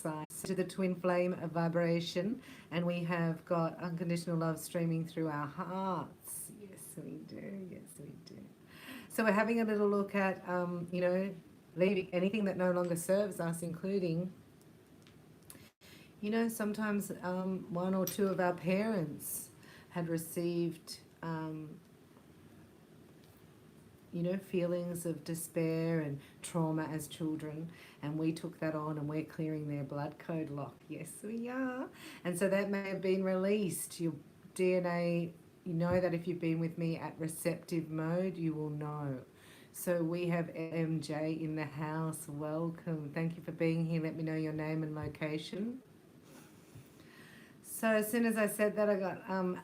side to the twin flame of vibration, and we have got unconditional love streaming through our hearts. Yes, we do. Yes, we do. So we're having a little look at, leaving anything that no longer serves us, including, sometimes one or two of our parents had received, feelings of despair and trauma as children, and we took that on and we're clearing their blood code lock. Yes, we are. And so that may have been released. Your DNA, you know that if you've been with me at Receptive Mode, you will know. So we have MJ in the house. Welcome. Thank you for being here. Let me know your name and location. So as soon as I said that, I got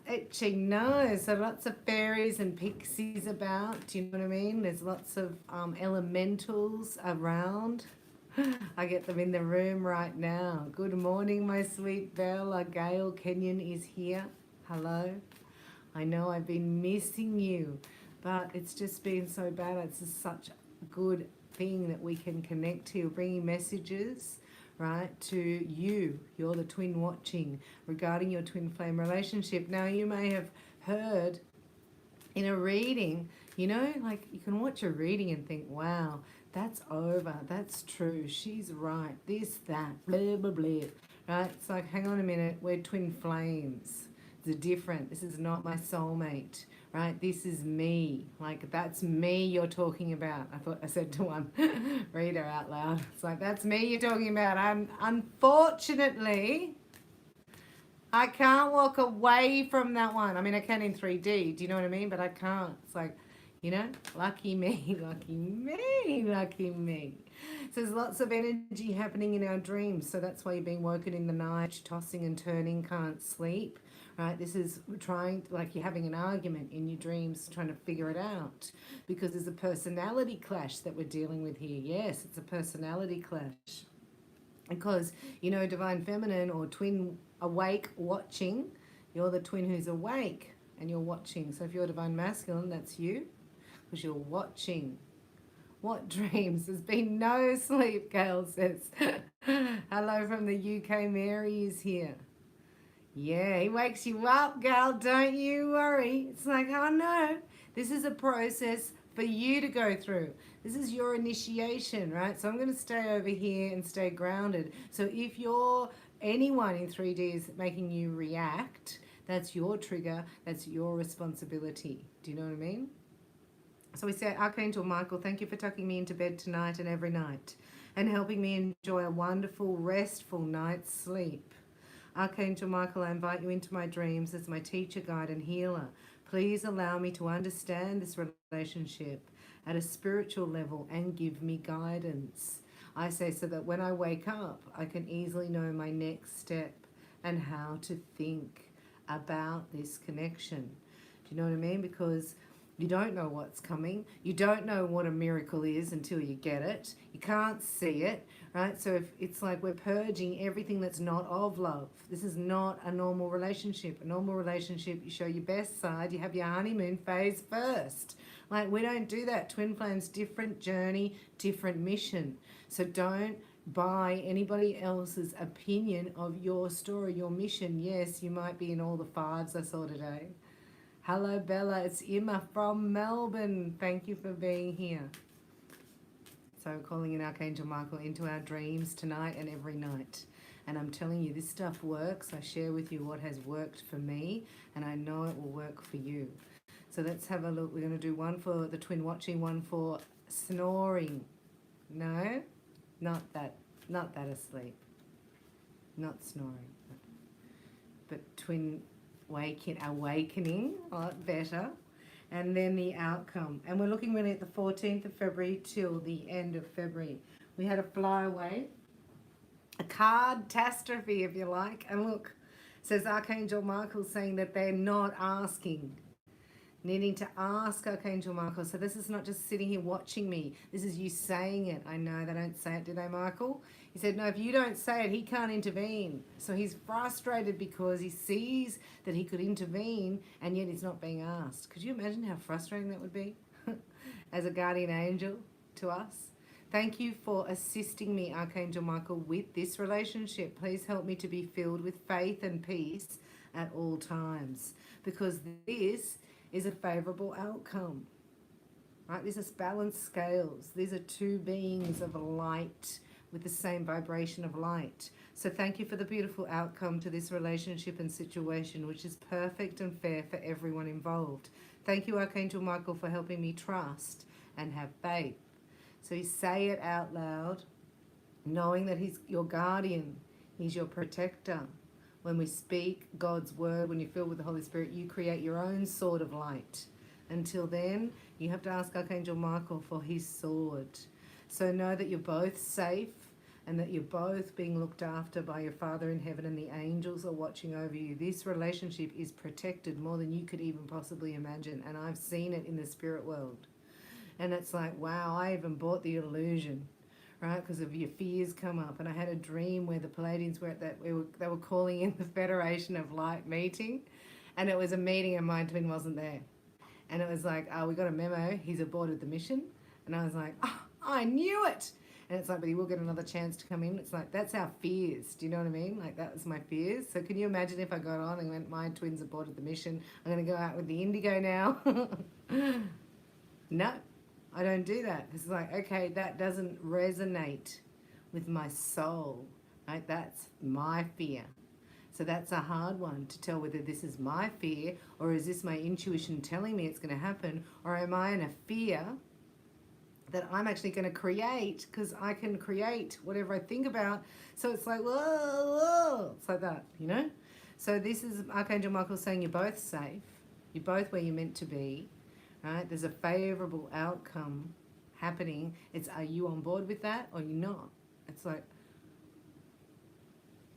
itchy nose. So lots of fairies and pixies about. Do you know what I mean? There's lots of elementals around. I get them in the room right now. Good morning, my sweet Bella. Gail Kenyon is here. Hello. I know I've been missing you, but it's just been so bad. It's just such a good thing that we can connect to, bringing messages, right, to you. You're the twin watching regarding your twin flame relationship. Now, you may have heard in a reading, like you can watch a reading and think, wow, that's over, that's true, she's right, this, that, blah, blah, blah, right? It's like, hang on a minute, we're twin flames. It's different. This is not my soulmate, right? This is me. Like, that's me you're talking about. I said to one reader out loud, it's like, that's me you're talking about. Unfortunately, I can't walk away from that one. I mean, I can in 3D. Do you know what I mean? But I can't. It's like, lucky me, lucky me, lucky me. So there's lots of energy happening in our dreams. So that's why you're being woken in the night, tossing and turning, can't sleep. Right, this is like you're having an argument in your dreams, trying to figure it out, because there's a personality clash that we're dealing with here. Yes, it's a personality clash, because divine feminine or twin awake watching, you're the twin who's awake and you're watching. So if you're divine masculine, that's you, because you're watching. What dreams? There's been no sleep, Gail says. Hello from the UK. Mary is here. Yeah, he wakes you up, gal, don't you worry. It's like, oh no, this is a process for you to go through. This is your initiation, right? So I'm going to stay over here and stay grounded. So if anyone in 3D is making you react, that's your trigger, that's your responsibility. Do you know what I mean? So we say, Archangel Michael, thank you for tucking me into bed tonight and every night, and helping me enjoy a wonderful, restful night's sleep. Archangel Michael, I invite you into my dreams as my teacher, guide, and healer. Please allow me to understand this relationship at a spiritual level and give me guidance. I say, so that when I wake up, I can easily know my next step and how to think about this connection. Do you know what I mean? Because you don't know what's coming. You don't know what a miracle is until you get it. You can't see it, right? So if it's like we're purging everything that's not of love. This is not a normal relationship. A normal relationship, you show your best side. You have your honeymoon phase first. Like, we don't do that. Twin flames, different journey, different mission. So don't buy anybody else's opinion of your story, your mission. Yes, you might be in all the fives I saw today. Hello, Bella. It's Emma from Melbourne. Thank you for being here. So calling in Archangel Michael into our dreams tonight and every night. And I'm telling you, this stuff works. I share with you what has worked for me, and I know it will work for you. So let's have a look. We're going to do one for the twin watching, one for snoring. No, not that asleep. Not snoring. But twin awakening, a lot better, and then the outcome. And we're looking really at the 14th of February till the end of February. We had a flyaway, a card-tastrophe, if you like, and look, says Archangel Michael saying that they're not asking, needing to ask Archangel Michael. So this is not just sitting here watching me. This is you saying it. I know they don't say it, do they, Michael? He said, no, if you don't say it, he can't intervene. So he's frustrated because he sees that he could intervene and yet he's not being asked. Could you imagine how frustrating that would be as a guardian angel to us? Thank you for assisting me, Archangel Michael, with this relationship. Please help me to be filled with faith and peace at all times, because this is a favorable outcome. Right? These are balanced scales. These are two beings of light with the same vibration of light. So thank you for the beautiful outcome to this relationship and situation, which is perfect and fair for everyone involved. Thank you, Archangel Michael, for helping me trust and have faith. So you say it out loud, knowing that he's your guardian, he's your protector. When we speak God's word, when you're filled with the Holy Spirit, you create your own sword of light. Until then, you have to ask Archangel Michael for his sword. So know that you're both safe and that you're both being looked after by your Father in heaven, and the angels are watching over you. This relationship is protected more than you could even possibly imagine, and I've seen it in the spirit world. And it's like, wow, I even bought the illusion, right? Because of your fears come up. And I had a dream where the Palladians were at that, they were calling in the Federation of Light meeting. And it was a meeting and my twin wasn't there. And it was like, oh, we got a memo, he's aborted the mission. And I was like, oh, I knew it. And it's like, but he will get another chance to come in. It's like, that's our fears. Do you know what I mean? Like, that was my fears. So can you imagine if I got on and went, my twins aborted the mission, I'm going to go out with the indigo now? No. I don't do that. It's like, okay, that doesn't resonate with my soul, right? That's my fear. So that's a hard one to tell whether this is my fear or is this my intuition telling me it's going to happen, or am I in a fear that I'm actually going to create, because I can create whatever I think about. So it's like, whoa, whoa. It's like that, you know? So this is Archangel Michael saying you're both safe. You're both where you're meant to be. Right? There's a favorable outcome happening. It's, are you on board with that or you're not? It's like,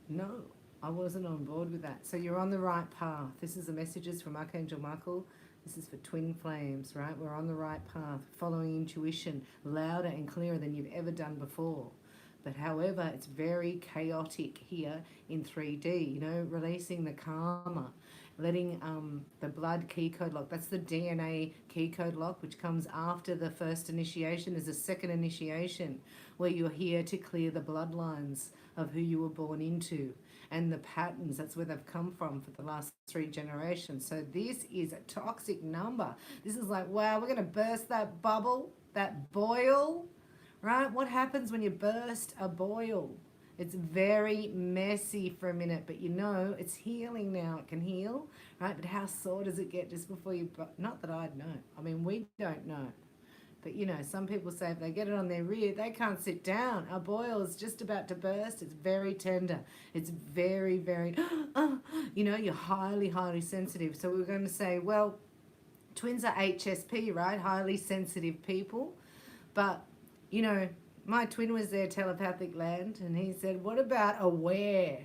no, I wasn't on board with that. So you're on the right path. This is the messages from Archangel Michael. This is for twin flames, right? We're on the right path, following intuition louder and clearer than you've ever done before. But however, it's very chaotic here in 3D, you know, releasing the karma, letting the blood key code lock, that's the DNA key code lock, which comes after the first initiation. There's a second initiation where you're here to clear the bloodlines of who you were born into and the patterns. That's where they've come from for the last 3 generations. So this is a toxic number. This is like, wow, we're going to burst that bubble, that boil, right? What happens when you burst a boil? It's very messy for a minute, but you know it's healing now. It can heal, right? But how sore does it get just before you... Not that I'd know. I mean, we don't know. But, you know, some people say if they get it on their rear, they can't sit down. Our boil is just about to burst. It's very tender. It's very, very... you know, you're highly, highly sensitive. So we're going to say, well, twins are HSP, right? Highly sensitive people. But, you know... My twin was there, telepathic land, and he said, what about aware?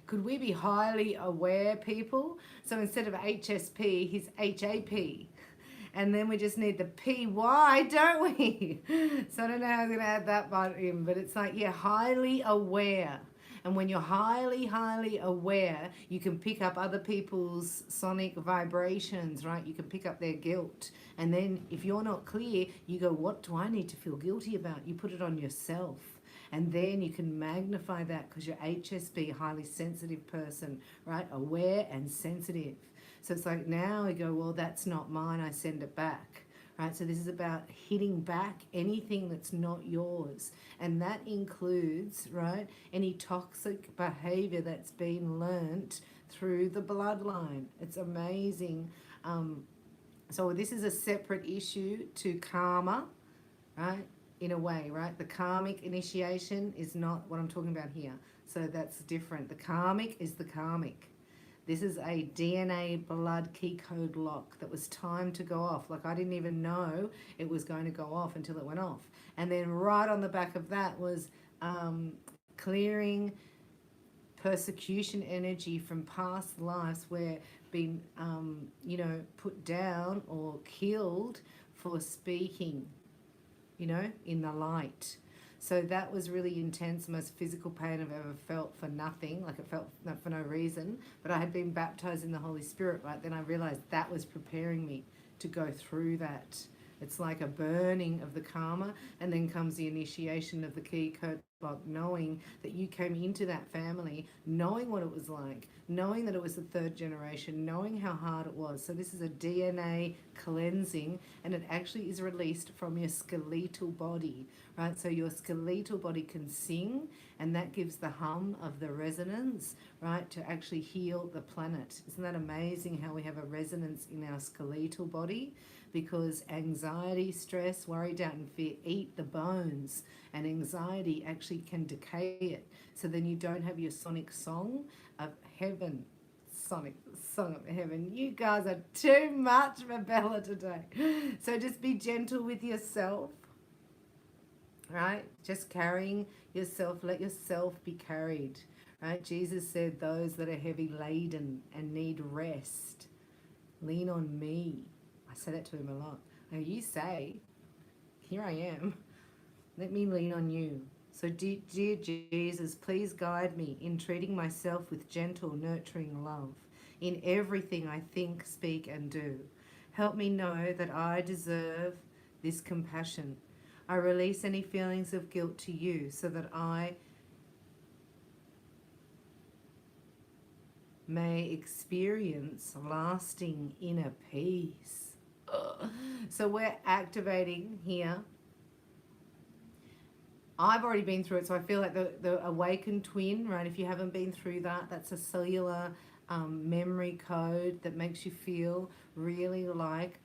Could we be highly aware people? So instead of HSP, he's HAP. And then we just need the PY, don't we? So I don't know how I'm going to add that part in, but it's like, yeah, highly aware. And when you're highly, highly aware, you can pick up other people's sonic vibrations, right? You can pick up their guilt. And then if you're not clear, you go, what do I need to feel guilty about? You put it on yourself. And then you can magnify that because you're HSP, highly sensitive person, right? Aware and sensitive. So it's like now we go, well, that's not mine. I send it back. Right, so this is about hitting back anything that's not yours. And that includes, right, any toxic behavior that's been learnt through the bloodline. It's amazing. So this is a separate issue to karma, right, in a way, right? The karmic initiation is not what I'm talking about here. So that's different. The karmic is the karmic. This is a DNA blood key code lock that was timed to go off. Like I didn't even know it was going to go off until it went off. And then right on the back of that was clearing persecution energy from past lives where been, you know, put down or killed for speaking, you know, in the light. So that was really intense, most physical pain I've ever felt for nothing, like it felt for no reason. But I had been baptized in the Holy Spirit, right? Then I realized that was preparing me to go through that. It's like a burning of the karma, and then comes the initiation of the key code lock, knowing that you came into that family, knowing what it was like, knowing that it was the third generation, knowing how hard it was. So this is a DNA cleansing, and it actually is released from your skeletal body, right? So your skeletal body can sing, and that gives the hum of the resonance, right, to actually heal the planet. Isn't that amazing how we have a resonance in our skeletal body? Because anxiety, stress, worry, doubt, and fear eat the bones, and anxiety actually can decay it. So then you don't have your sonic song of heaven. Sonic song of heaven. You guys are too much for Bella today. So just be gentle with yourself, right? Just carrying yourself. Let yourself be carried, right? Jesus said, those that are heavy laden and need rest, lean on me. I say that to him a lot. Now you say, here I am. Let me lean on you. So dear Jesus, please guide me in treating myself with gentle, nurturing love in everything I think, speak, and do. Help me know that I deserve this compassion. I release any feelings of guilt to you so that I may experience lasting inner peace. So we're activating here. I've already been through it, so I feel like the awakened twin, right? If you haven't been through that, that's a cellular memory code that makes you feel really like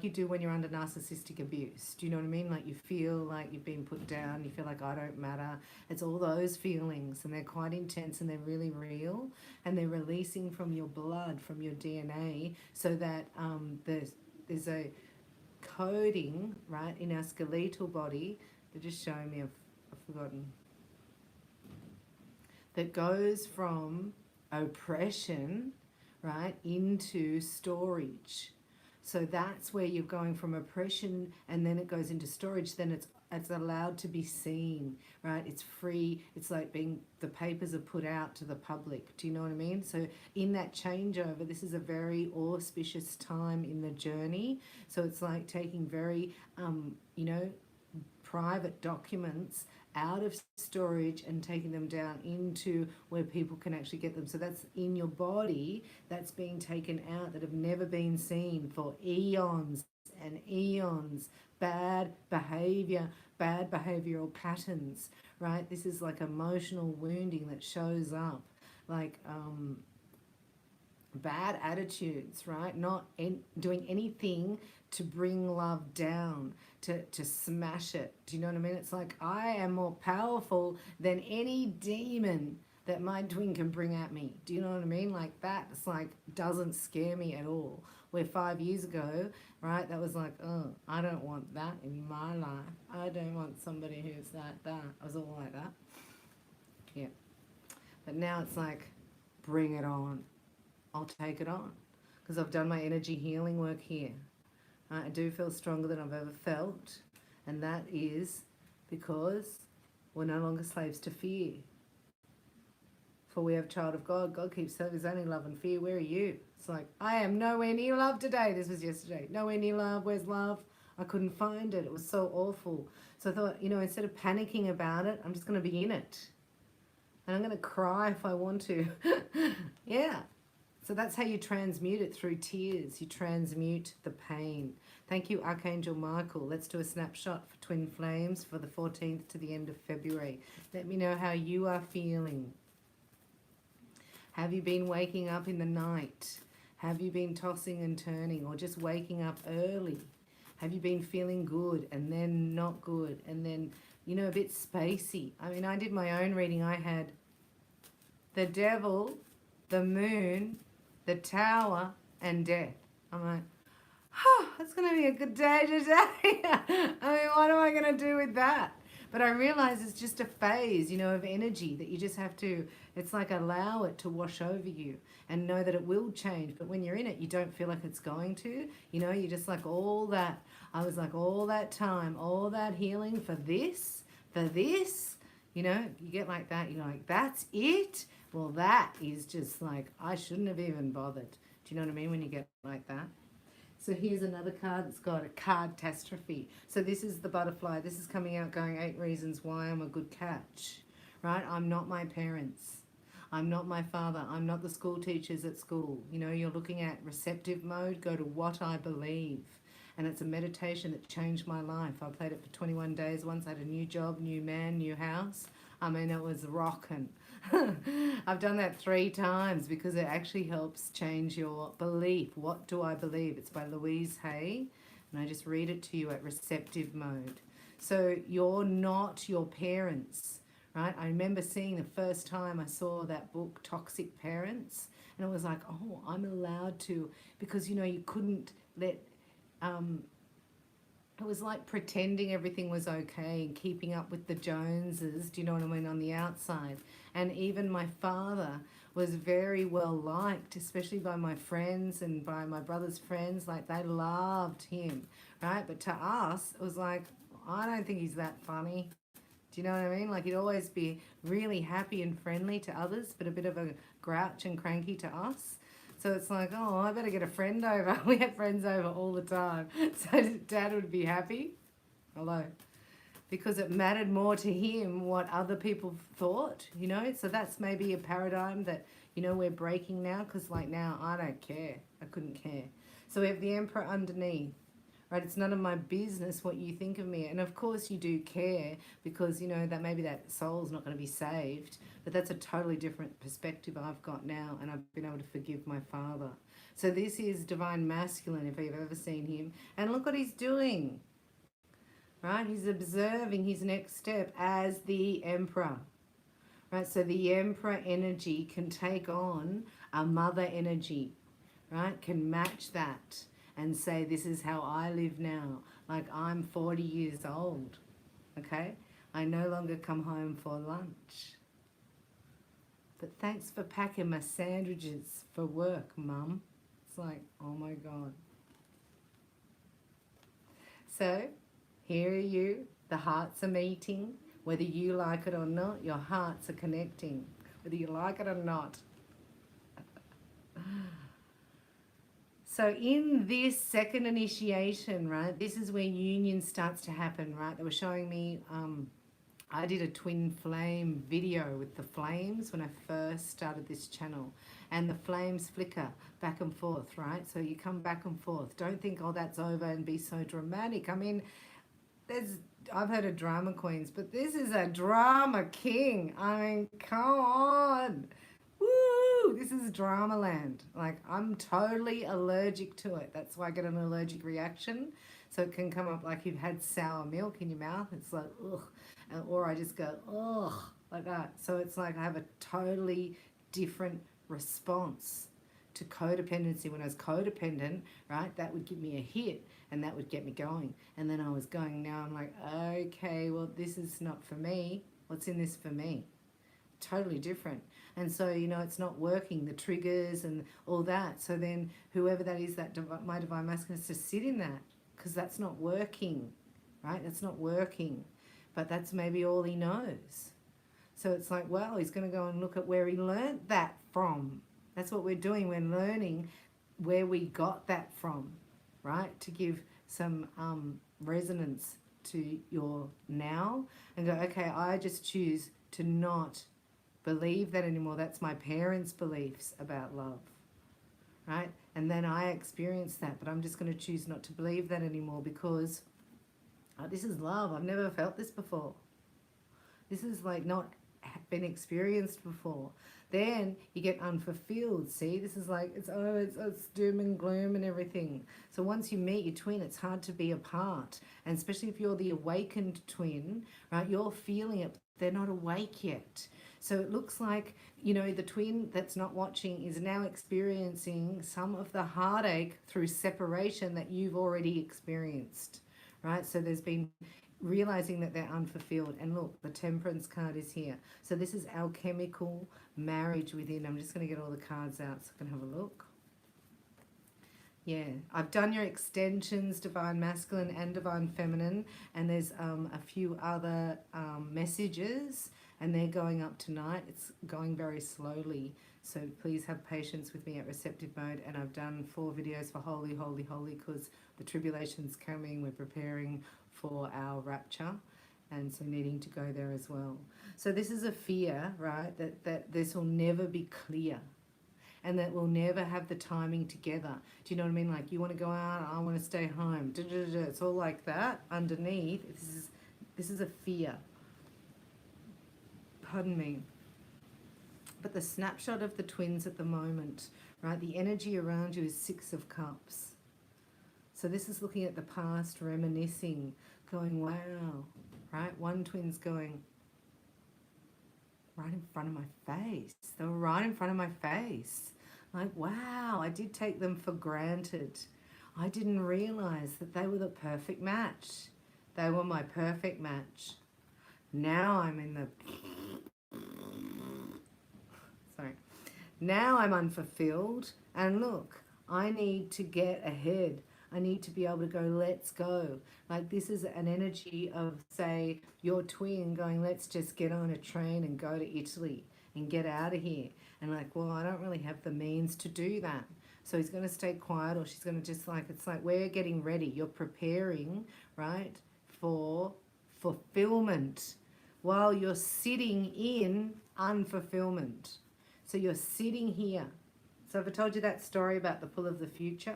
you do when you're under narcissistic abuse. Do you know what I mean? Like you feel like you've been put down, you feel like I don't matter. It's all those feelings, and they're quite intense and they're really real, and they're releasing from your blood, from your DNA, so that there's a coding, right, in our skeletal body. They're just showing me, I've forgotten, that goes from oppression, right, into storage. So that's where you're going from oppression, and then it goes into storage. Then it's allowed to be seen, right? It's free. It's like the papers are put out to the public. Do you know what I mean? So in that changeover, this is a very auspicious time in the journey. So it's like taking very, private documents out of storage and taking them down into where people can actually get them. So that's in your body, that's being taken out, that have never been seen for eons and eons. Bad behavior, bad behavioral patterns, right? This is like emotional wounding that shows up, like bad attitudes, right? Not doing anything to bring love down, to smash it. Do you know what I mean? It's like I am more powerful than any demon that my twin can bring at me. Do you know what I mean? Like that, it's like doesn't scare me at all. Where 5 years ago, right, that was like, oh, I don't want that in my life. I don't want somebody who's like that. I was all like that. Yeah. But now it's like, bring it on. I'll take it on. Because I've done my energy healing work here. I do feel stronger than I've ever felt. And that is because we're no longer slaves to fear. For we have child of God. God keeps saying there's only love and fear. Where are you? It's like, I am nowhere near love today. This was yesterday. Nowhere near love. Where's love? I couldn't find it. It was so awful. So I thought, instead of panicking about it, I'm just going to be in it. And I'm going to cry if I want to. Yeah. So that's how you transmute it, through tears. You transmute the pain. Thank you, Archangel Michael. Let's do a snapshot for Twin Flames for the 14th to the end of February. Let me know how you are feeling. Have you been waking up in the night? Have you been tossing and turning, or just waking up early? Have you been feeling good and then not good and then, a bit spacey? I mean, I did my own reading. I had the devil, the moon, the tower, and death. I'm like, it's going to be a good day today. I mean, what am I going to do with that? But I realize it's just a phase, of energy that you just have to, it's like allow it to wash over you and know that it will change. But when you're in it, you don't feel like it's going to, you're just like all that. I was like all that time, all that healing for this, you get like that. You're like, that's it? Well, that is just like, I shouldn't have even bothered. Do you know what I mean when you get like that? So here's another card that's got a catastrophe. So this is the butterfly. This is coming out going 8 reasons why I'm a good catch. Right? I'm not my parents. I'm not my father. I'm not the school teachers at school. You know, you're looking at receptive mode. Go to what I believe. And it's a meditation that changed my life. I played it for 21 days once. I had a new job, new man, new house. I mean, it was rocking. I've done that 3 times because it actually helps change your belief. What do I believe? It's by Louise Hay. And I just read it to you at receptive mode. So you're not your parents, right? I remember seeing the first time I saw that book, Toxic Parents. And it was like, oh, I'm allowed to, because, you know, you couldn't let... it was like pretending everything was okay and keeping up with the Joneses, do you know what I mean, on the outside. And even my father was very well liked, especially by my friends and by my brother's friends. Like, they loved him, right? But to us, it was like, I don't think he's that funny. Do you know what I mean? Like, he'd always be really happy and friendly to others, but a bit of a grouch and cranky to us. So it's like, oh, I better get a friend over. We had friends over all the time. So Dad would be happy. Hello. Because it mattered more to him what other people thought, you know. So that's maybe a paradigm that, you know, we're breaking now. Because like now, I don't care. I couldn't care. So we have the Emperor underneath. Right, it's none of my business what you think of me. And of course you do care because, you know, that maybe that soul's not going to be saved. But that's a totally different perspective I've got now, and I've been able to forgive my father. So this is Divine Masculine, if you've ever seen him. And look what he's doing. Right, he's observing his next step as the Emperor. Right, so the Emperor energy can take on a mother energy. Right, can match that. And say, this is how I live now. Like, I'm 40 years old, okay? I no longer come home for lunch. But thanks for packing my sandwiches for work, Mum. It's like, oh my God. So, here are you. The hearts are meeting. Whether you like it or not, your hearts are connecting. Whether you like it or not. So in this second initiation, right, this is where union starts to happen, right? They were showing me, I did a twin flame video with the flames when I first started this channel. And the flames flicker back and forth, right? So you come back and forth. Don't think, oh, that's over and be so dramatic. I mean, I've heard of drama queens, but this is a drama king. I mean, come on. Woo! This is drama land. Like, I'm totally allergic to it. That's why I get an allergic reaction. So it can come up like you've had sour milk in your mouth. It's like, ugh. Or I just go, ugh, like that. So it's like I have a totally different response to codependency. When I was codependent, right, that would give me a hit and that would get me going. And then I was going, now I'm like, okay, well, this is not for me. What's in this for me? Totally different. And so, you know, it's not working, the triggers and all that. So then whoever that is, that my divine masculine, is to sit in that, because that's not working, right? That's not working. But that's maybe all he knows. So it's like, well, he's going to go and look at where he learned that from. That's what we're doing. We're learning where we got that from, right? To give some resonance to your now and go, okay, I just choose to not believe that anymore. That's my parents' beliefs about love, right? And then I experienced that, but I'm just going to choose not to believe that anymore because this is love. I've never felt this before. This is like not been experienced before. Then you get unfulfilled. See, this is like, it's doom and gloom and everything. So once you meet your twin, it's hard to be apart. And especially if you're the awakened twin, right, you're feeling it. They're not awake yet. So it looks like, you know, the twin that's not watching is now experiencing some of the heartache through separation that you've already experienced, right? So there's been realizing that they're unfulfilled. And look, the Temperance card is here. So this is alchemical marriage within. I'm just going to get all the cards out so I can have a look. Yeah, I've done your extensions, Divine Masculine and Divine Feminine, and there's a few other messages and they're going up tonight. It's going very slowly, so please have patience with me at Receptive Mode. And I've done 4 videos for Holy, Holy, Holy, because the tribulation's coming. We're preparing for our rapture, and so needing to go there as well. So this is a fear, right, that this will never be clear, and that we'll never have the timing together. Do you know what I mean? Like, you want to go out, I want to stay home. It's all like that underneath. This is a fear. Pardon me. But the snapshot of the twins at the moment, right? The energy around you is 6 of Cups. So this is looking at the past, reminiscing, going, wow, right? One twin's going right in front of my face. They were right in front of my face. Like, wow, I did take them for granted. I didn't realize that they were the perfect match. They were my perfect match. Now I'm in the... Sorry. Now I'm unfulfilled. And look, I need to get ahead. I need to be able to go, let's go. Like, this is an energy of, say, your twin going, let's just get on a train and go to Italy and get out of here. And like, well, I don't really have the means to do that. So he's going to stay quiet, or she's going to just like, it's like we're getting ready. You're preparing, right, for fulfillment while you're sitting in unfulfillment. So you're sitting here. So have I told you that story about the pull of the future?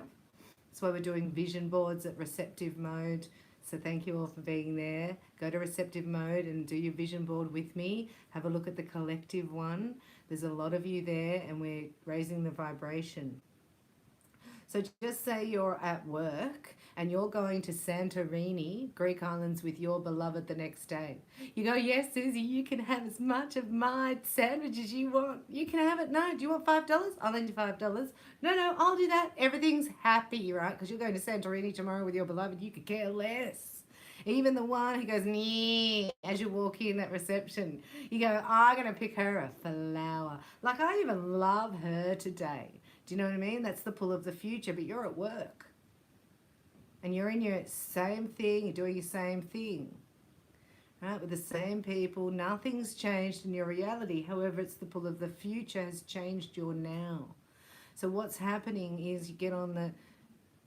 That's why we're doing vision boards at Receptive Mode. So thank you all for being there. Go to Receptive Mode and do your vision board with me. Have a look at the collective one. There's a lot of you there, and we're raising the vibration. So just say you're at work and you're going to Santorini, Greek islands, with your beloved the next day. You go, yes, Susie, you can have as much of my sandwich as you want. You can have it. No, do you want $5? I'll lend you $5. No, I'll do that. Everything's happy, right? Because you're going to Santorini tomorrow with your beloved. You could care less. Even the one who goes, nee, as you walk in at reception, you go, I'm going to pick her a flower. Like, I even love her today. Do you know what I mean? That's the pull of the future, but you're at work. And you're in your same thing, you're doing your same thing. Right? With the same people, nothing's changed in your reality. However, it's the pull of the future has changed your now. So what's happening is you get on the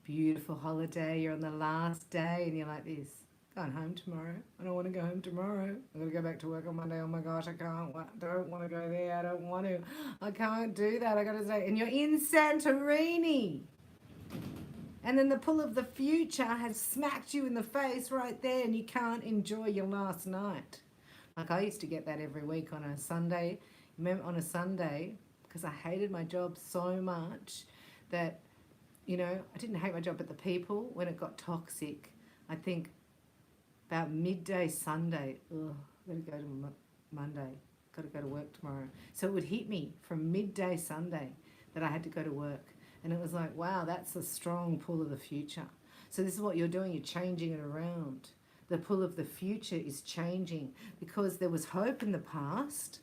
beautiful holiday, you're on the last day, and you're like this. Going home tomorrow. I don't want to go home tomorrow. I'm going to go back to work on Monday. Oh my gosh, I can't. Don't want to go there. I don't want to. I can't do that. I got to stay. And you're in Santorini. And then the pull of the future has smacked you in the face right there, and you can't enjoy your last night. Like, I used to get that every week on a Sunday. Remember, on a Sunday, because I hated my job so much that, you know, I didn't hate my job, but the people, when it got toxic, I think, about midday Sunday, got to go to Monday, got to go to work tomorrow. So it would hit me from midday Sunday that I had to go to work. And it was like, wow, that's a strong pull of the future. So this is what you're doing, you're changing it around. The pull of the future is changing because there was hope in the past,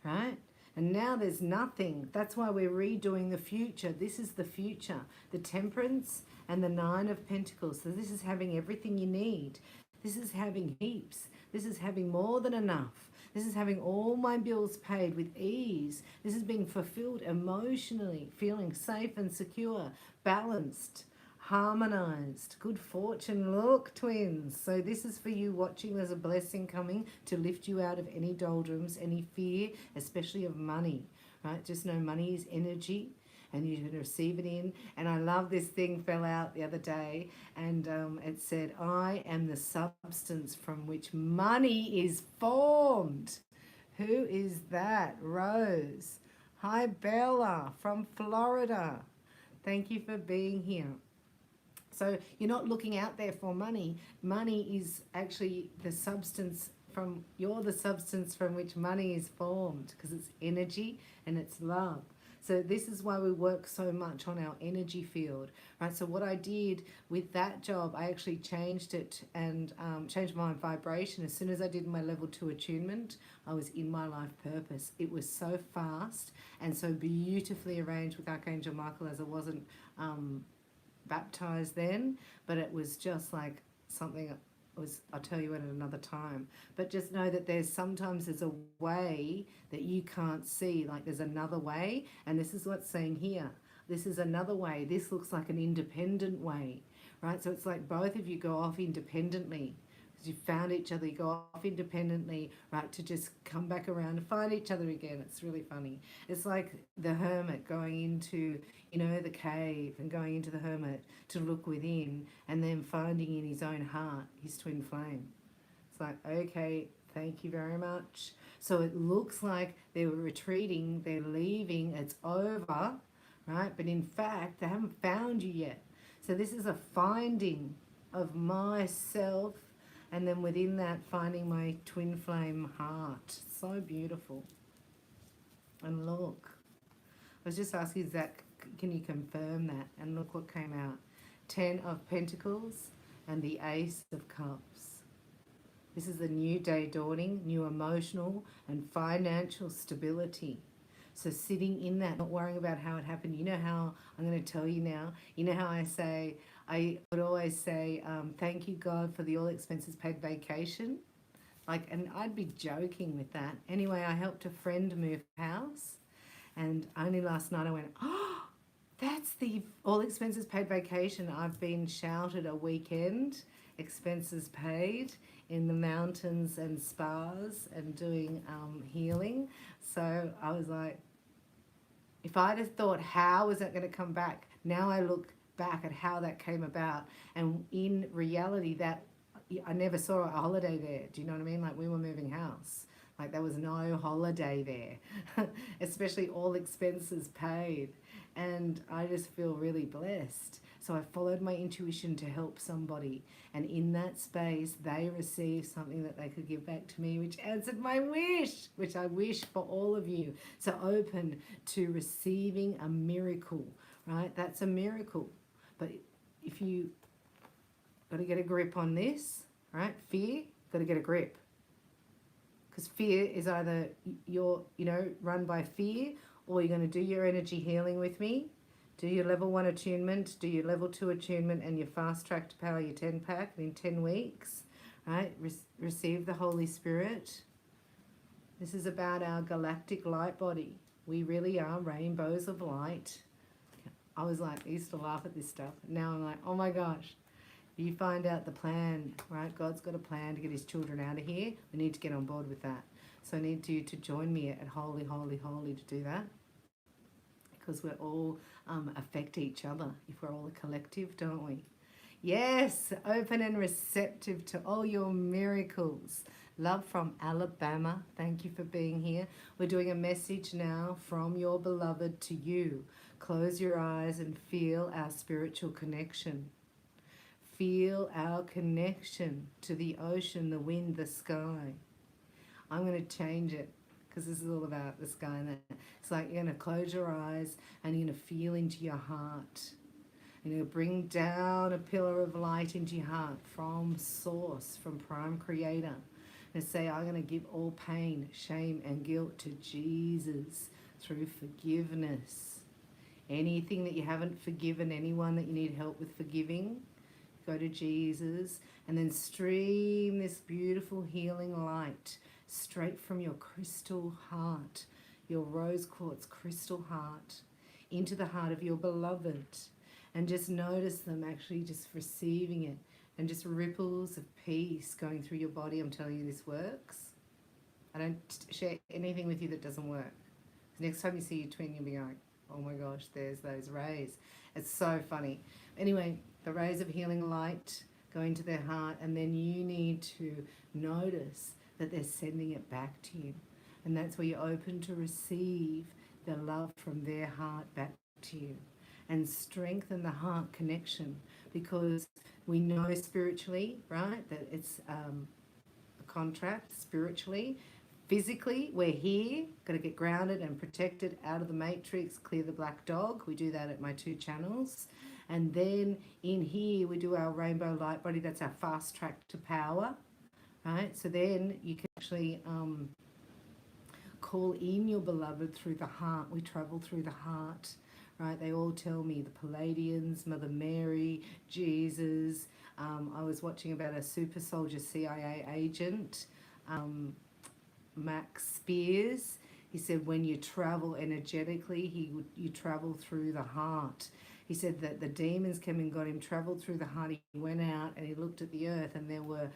right? And now there's nothing. That's why we're redoing the future. This is the future. The Temperance and the 9 of Pentacles. So this is having everything you need. This is having heaps. This is having more than enough. This is having all my bills paid with ease. This is being fulfilled emotionally, feeling safe and secure, balanced, harmonized, good fortune. Look, twins. So this is for you watching. There's a blessing coming to lift you out of any doldrums, any fear, especially of money, right? Just know money is energy, and you can receive it in. And I love this thing fell out the other day, and it said, I am the substance from which money is formed. Who is that? Rose. Hi, Bella from Florida. Thank you for being here. So you're not looking out there for money. Money is actually the substance from, you're the substance from which money is formed, because it's energy and it's love. So this is why we work so much on our energy field, right? So what I did with that job, I actually changed it and changed my vibration. As soon as I did my level 2 attunement, I was in my life purpose. It was so fast and so beautifully arranged with Archangel Michael, as I wasn't baptized then, but it was just like something I'll tell you at another time. But just know that there's a way that you can't see. Like there's another way, and this is what's saying here. This is another way. This looks like an independent way, right? So it's like both of you go off independently. Because you found each other, you go off independently, right, to just come back around and find each other again. It's really funny. It's like the hermit going into, the cave and going into the hermit to look within and then finding in his own heart his twin flame. It's like, okay, thank you very much. So it looks like they were retreating, they're leaving, it's over, right? But in fact, they haven't found you yet. So this is a finding of myself, and then within that, finding my twin flame heart. So beautiful. And look, I was just asking Zach, can you confirm that? And look what came out. 10 of Pentacles and the Ace of Cups. This is a new day dawning, new emotional and financial stability. So sitting in that, not worrying about how it happened. You know how, I'm going to tell you now, you know how I would always say, thank you God for the all expenses paid vacation. Like, and I'd be joking with that. Anyway, I helped a friend move house, and only last night I went, oh, that's the all expenses paid vacation. I've been shouted a weekend, expenses paid, in the mountains and spas and doing healing. So I was like, if I'd have thought, how is that going to come back? Now I look back at how that came about. And in reality, that I never saw a holiday there. Do you know what I mean? Like we were moving house. Like there was no holiday there, especially all expenses paid. And I just feel really blessed. So I followed my intuition to help somebody. And in that space, they received something that they could give back to me, which answered my wish, which I wish for all of you. So open to receiving a miracle, right? That's a miracle. But if you got to get a grip on this, right? Fear, got to get a grip. Because fear is either you're, run by fear, or you're going to do your energy healing with me, do your level 1 attunement, do your level 2 attunement and your fast track to power, your 10 pack in 10 weeks, right? Receive the Holy Spirit. This is about our galactic light body. We really are rainbows of light. I was like, I used to laugh at this stuff. Now I'm like, oh my gosh. You find out the plan, right? God's got a plan to get his children out of here. We need to get on board with that. So I need you to join me at Holy, Holy, Holy to do that. Because we're all affect each other if we're all a collective, don't we? Yes, open and receptive to all your miracles. Love from Alabama. Thank you for being here. We're doing a message now from your beloved to you. Close your eyes and feel our spiritual connection. Feel our connection to the ocean, the wind, the sky. I'm going to change it because this is all about the sky and that. It's like you're going to close your eyes and you're going to feel into your heart. And you're going to bring down a pillar of light into your heart from Source, from Prime Creator. And say, I'm going to give all pain, shame and guilt to Jesus through forgiveness. Anything that you haven't forgiven, anyone that you need help with forgiving, go to Jesus and then stream this beautiful healing light straight from your crystal heart, your rose quartz crystal heart, into the heart of your beloved. And just notice them actually just receiving it, and just ripples of peace going through your body. I'm telling you, this works. I don't share anything with you that doesn't work. Next time you see your twin, you'll be like, oh my gosh, there's those rays. It's so funny. Anyway, the rays of healing light go into their heart, and then you need to notice that they're sending it back to you. And that's where you're open to receive the love from their heart back to you. And strengthen the heart connection, because we know spiritually, right, that it's a contract spiritually. Physically, we're here, got to get grounded and protected out of the matrix, clear the black dog. We do that at my 2 channels. And then in here, we do our rainbow light body. That's our fast track to power, right? So then you can actually call in your beloved through the heart. We travel through the heart, right? They all tell me, the Palladians, Mother Mary, Jesus. I was watching about a super soldier CIA agent, um, Max Spears. He said when you travel energetically, you travel through the heart. He said that the demons came and got him, traveled through the heart. He went out and he looked at the earth, and there were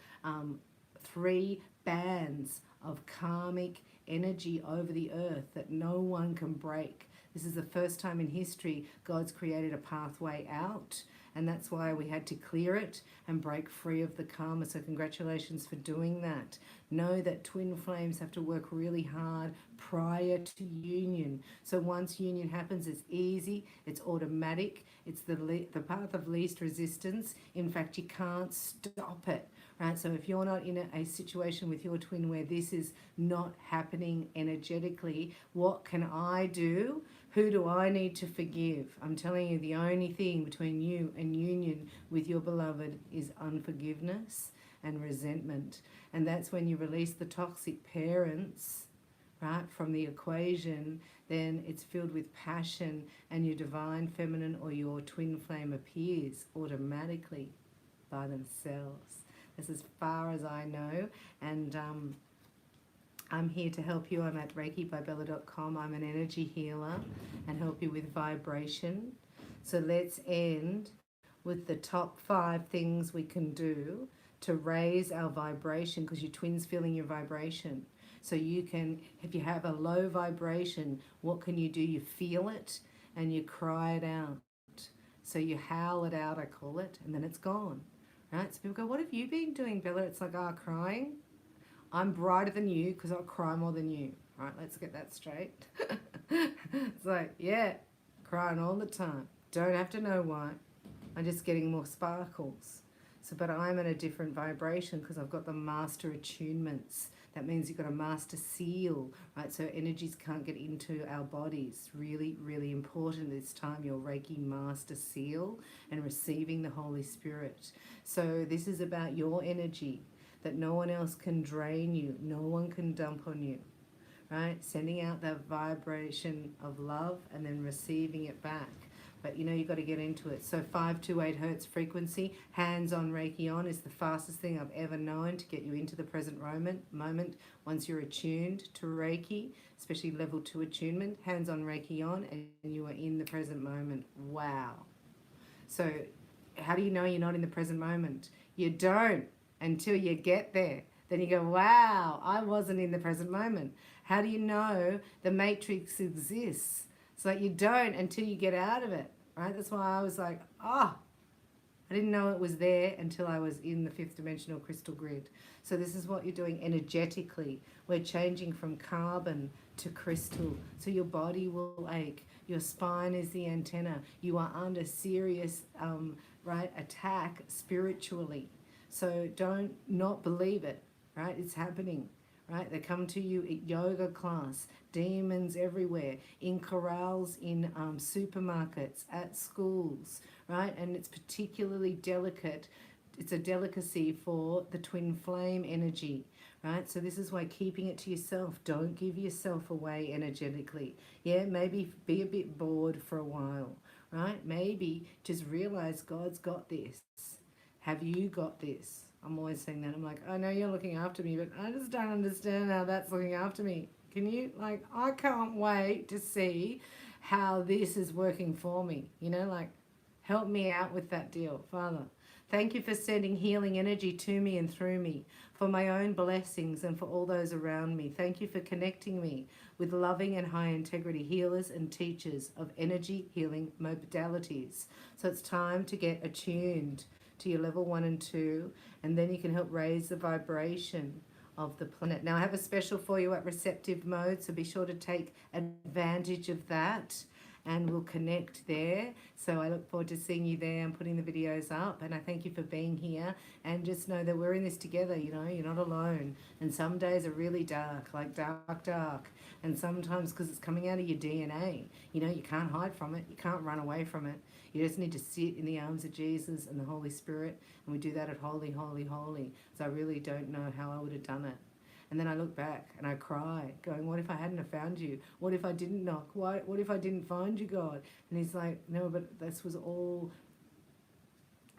3 bands of karmic energy over the earth that no one can break. This is the first time in history God's created a pathway out, and that's why we had to clear it and break free of the karma. So congratulations for doing that. Know that twin flames have to work really hard prior to union. So once union happens, it's easy, it's automatic, it's the path of least resistance. In fact, you can't stop it. Right? So if you're not in a situation with your twin where this is not happening energetically, what can I do? Who do I need to forgive? I'm telling you, the only thing between you and union with your beloved is unforgiveness and resentment. And that's when you release the toxic parents, right, from the equation. Then it's filled with passion, and your divine feminine or your twin flame appears automatically by themselves. This is as far as I know, and I'm here to help you. I'm at reikibybella.com. I'm an energy healer and help you with vibration. So let's end with the top 5 things we can do to raise our vibration, because your twin's feeling your vibration. So you can, if you have a low vibration, what can you do? You feel it and you cry it out. So you howl it out, I call it, and then it's gone. Right? So people go, what have you been doing, Bella? It's like, crying. I'm brighter than you because I'll cry more than you. Right, let's get that straight. It's like, yeah, crying all the time. Don't have to know why. I'm just getting more sparkles. So, but I'm in a different vibration because I've got the master attunements. That means you've got a master seal, right? So energies can't get into our bodies. Really, really important this time, your Reiki master seal and receiving the Holy Spirit. So this is about your energy, that no one else can drain you. No one can dump on you, right? Sending out that vibration of love and then receiving it back. But you know, you've got to get into it. So 528 hertz frequency, hands on Reiki on, is the fastest thing I've ever known to get you into the present moment. Once you're attuned to Reiki, especially level 2 attunement, hands on Reiki on, and you are in the present moment. Wow. So how do you know you're not in the present moment? You don't until you get there. Then you go, wow, I wasn't in the present moment. How do you know the matrix exists? It's like you don't until you get out of it, right? That's why I was like, I didn't know it was there until I was in the 5th dimensional crystal grid. So this is what you're doing energetically. We're changing from carbon to crystal. So your body will ache. Your spine is the antenna. You are under serious attack spiritually. So don't not believe it, right? It's happening. Right? They come to you at yoga class, demons everywhere, in corrals, in supermarkets, at schools, right? And it's particularly delicate. It's a delicacy for the twin flame energy, right? So this is why keeping it to yourself. Don't give yourself away energetically. Yeah, maybe be a bit bored for a while, right? Maybe just realize God's got this. Have you got this? I'm always saying that. I'm like, I know you're looking after me, but I just don't understand how that's looking after me. Can you, I can't wait to see how this is working for me. You know, help me out with that deal. Father, thank you for sending healing energy to me and through me, for my own blessings and for all those around me. Thank you for connecting me with loving and high integrity healers and teachers of energy healing modalities. So it's time to get attuned to your level 1 and 2, and then you can help raise the vibration of the planet. Now I have a special for you at Receptive Mode, so be sure to take advantage of that, and we'll connect there. So I look forward to seeing you there. I'm putting the videos up, and I thank you for being here, and just know that we're in this together. You know, you're not alone. And some days are really dark, like dark, and sometimes because it's coming out of your DNA, you know, you can't hide from it, you can't run away from it. You just need to sit in the arms of Jesus and the Holy Spirit, and we do that at Holy, Holy, Holy. So I really don't know how I would have done it. And then I look back and I cry, going, what if I hadn't have found you? What if I didn't knock? What if I didn't find you, God? And he's like, no, but this was all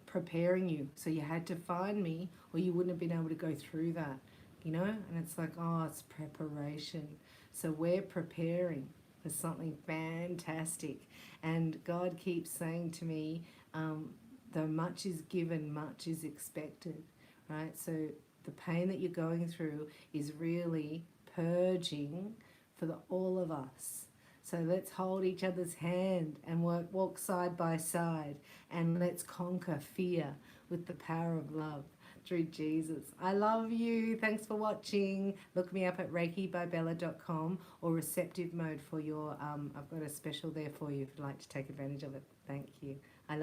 preparing you. So you had to find me or you wouldn't have been able to go through that, you know? And it's like, oh, it's preparation. So we're preparing for something fantastic. And God keeps saying to me, though much is given, much is expected, right? So the pain that you're going through is really purging for all of us. So let's hold each other's hand and walk side by side, and let's conquer fear with the power of love through Jesus. I love you. Thanks for watching. Look me up at reikibybella.com or Receptive Mode for your, I've got a special there for you if you'd like to take advantage of it. Thank you.